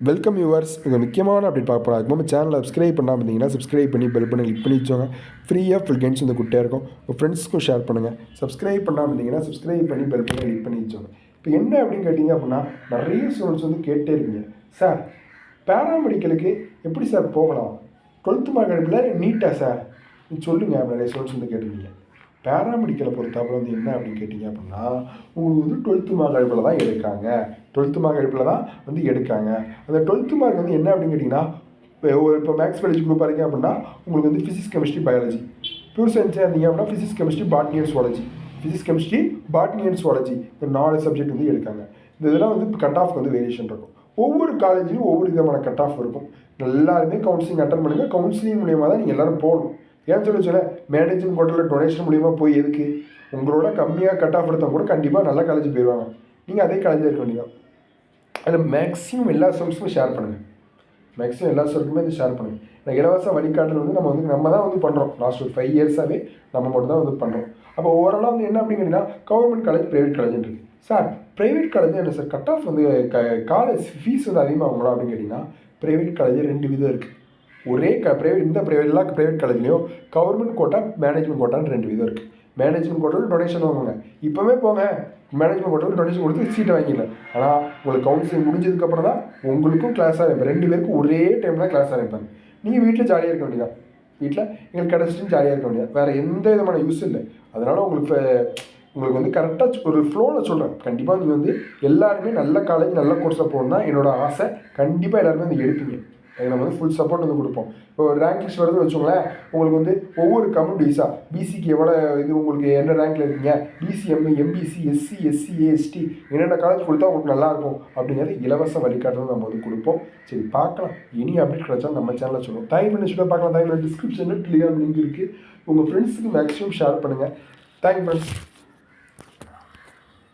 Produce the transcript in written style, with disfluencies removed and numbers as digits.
Welcome viewers. இங்கே முக்கியமான update பார்க்க போகிறோம். அதுக்கு நம்ம சேனலை சப்ஸ்கிரைப் பண்ணாமல் இருந்தீங்கன்னா சப்ஸ்கிரைப் பண்ணி பெல் பண்ணி கிளிக் பண்ணி வச்சோங்க. ஃப்ரீயாக ஃபுல் கேம்ஸ் வந்து குட்டியாக இருக்கும். உங்கள் ஃப்ரெண்ட்ஸ்க்கும் ஷேர் பண்ணுங்கள். சப்ஸ்கிரைப் பண்ணாமல் இருந்தீங்கன்னா சப்ஸ்கிரைப் பண்ணி பெல் பண்ணி கிளிக் பண்ணி வச்சோங்க. இப்போ என்ன அப்படின்னு கேட்டிங்க அப்படின்னா, நிறைய ஸ்டூடெண்ட்ஸ் வந்து கேட்டே இருக்கீங்க, சார் பேராமெடிக்கலுக்கு எப்படி சார் போகலாம், 12th மார்க் எடுப்பில் நீட்டாக சார் சொல்லுங்கள். நிறைய ஸ்டூடெண்ட்ஸ் வந்து கேட்டிருக்கீங்க. பேராமெடிக்கலை பொறுத்தாப்புல வந்து என்ன அப்படின்னு கேட்டிங்க அப்படின்னா, உங்களுக்கு வந்து 12th மார்க் அடிப்பில் தான் எடுக்காங்க. 12th மார்க் அடிப்பில் தான் வந்து எடுக்காங்க. அந்த 12th மார்க் வந்து என்ன அப்படின்னு கேட்டிங்கன்னா, இப்போ மேக்ஸ் பயாலஜி குரூப்பாக இருக்கீங்க அப்படின்னா உங்களுக்கு வந்து ஃபிசிக்ஸ் கெமிஸ்ட்ரி பயாலஜி, பியூர் சயின்ஸாக இருந்தீங்க அப்படின்னா physics chemistry botany and zoology, physics chemistry botany and zoology, இந்த 4 சப்ஜெக்ட் வந்து எடுக்காங்க. இந்த இதெல்லாம் வந்து கட் ஆஃப் வந்து வேரியேஷன் இருக்கும். ஒவ்வொரு காலேஜ்லையும் ஒவ்வொரு விதமான கட் ஆஃப் இருக்கும். எல்லாருமே கவுன்சிலிங் அட்டன் பண்ணுங்கள். கவுன்சிலிங் மூலியமாக தான் நீங்கள் எல்லோரும் போகணும். ஏன் சொல்ல மேனேஜ்மெண்ட் கோட்டலில் டொனேஷன் மூலியமாக போய் எதுக்கு, உங்களோட கம்மியாக கட் ஆஃப் எடுத்தால் கூட கண்டிப்பாக நல்ல காலேஜ் போயிடுவாங்க. நீங்கள் அதே காலேஜில் இருக்க வேண்டியதான். அதில் மேக்ஸிமம் எல்லா ஸ்டூடெண்ட்ஸுமே ஷேர் பண்ணுங்கள். மேக்ஸிமம் எல்லா ஸ்டூடெண்ட்டுமே வந்து ஷேர் பண்ணுங்கள். இந்த இலவச வழிகாட்டல் வந்து நம்ம தான் வந்து பண்ணுறோம். லாஸ்ட் ஒரு 5 இயர்ஸாகவே நம்ம மட்டும் தான் வந்து பண்ணுறோம். அப்போ ஓவராலாக வந்து என்ன அப்படிங்கன்னா, கவர்மெண்ட் காலேஜ், ப்ரைவேட் காலேஜ்னு இருக்குது. சார் ப்ரைவேட் காலேஜ் என்ன சார் கட் ஆஃப் வந்து காலேஜ் ஃபீஸ் வந்து அதிகமாகுங்களா அப்படின்னு கேட்டிங்கன்னா, ப்ரைவேட் காலேஜ் 2 விதம் இருக்குது. ஒரே எல்லா ப்ரைவேட் காலேஜ்லேயும் கவர்மெண்ட் கோட்டா, மேனேஜ்மெண்ட் கோட்டான்னு 2 விதம் இருக்குது. மேனேஜ்மெண்ட் கோட்டாவில் டொனேஷன் வாங்குவாங்க. இப்போவே போங்க, மேனேஜ்மெண்ட் கோட்டாவில் டொனேஷன் கொடுத்து சீட்டை வாங்கிடல. ஆனால் உங்களுக்கு கவுன்சிலிங் முடிஞ்சதுக்கப்புறம் தான் உங்களுக்கும் கிளாஸ் ஆரம்பிப்பேன். 2 பேருக்கும் ஒரே டைம் தான் கிளாஸ் ஆரம்பிப்பாங்க. நீங்கள் வீட்டில் ஜாலியாக இருக்க வேண்டியதான். வீட்டில் எங்களுக்கு கிடச்சிட்டு ஜாலியாக இருக்க வேண்டியது, வேறு எந்த விதமான யூஸ் இல்லை. அதனால் உங்களுக்கு வந்து கரெக்டாக ஒரு ஃப்ளோவில் சொல்கிறேன். கண்டிப்பாக நீங்கள் வந்து எல்லாருமே நல்ல காலேஜ், நல்ல கோர்ஸில் போகணுன்னா என்னோடய ஆசை. கண்டிப்பாக எல்லாருமே வந்து எடுப்பீங்க. அதுக்கு நம்ம வந்து ஃபுல் சப்போர்ட் வந்து கொடுப்போம். இப்போ ஒரு ரேங்க் லிஸ்ட் வருதுன்னு வச்சுக்கோங்களேன். உங்களுக்கு வந்து ஒவ்வொரு கம்யூனிட்டிஸாக பிசிக்கு எவ்வளோ இது, உங்களுக்கு என்ன ரேங்க்கில் இருக்கீங்க, BCM, MBC, SC, SC, ST என்னென்ன காலேஜ் கொடுத்தா உங்களுக்கு நல்லாயிருக்கும் அப்படிங்கிறது இலவச வழிகாட்டுறது நம்ம வந்து கொடுப்போம். சரி, பார்க்கலாம். இனி அப்டேட் கிடச்சா நம்ம சேனலில் சொல்லுவோம். தேங்க் பண்ணி சொல்ல பார்க்கலாம். தேங்க் டிஸ்கிரிப்ஷனில் டெலிகிராம் லிங்க் இருக்குது. உங்கள் ஃப்ரெண்ட்ஸுக்கு மேக்ஸிமம் ஷேர் பண்ணுங்கள். Thank friends.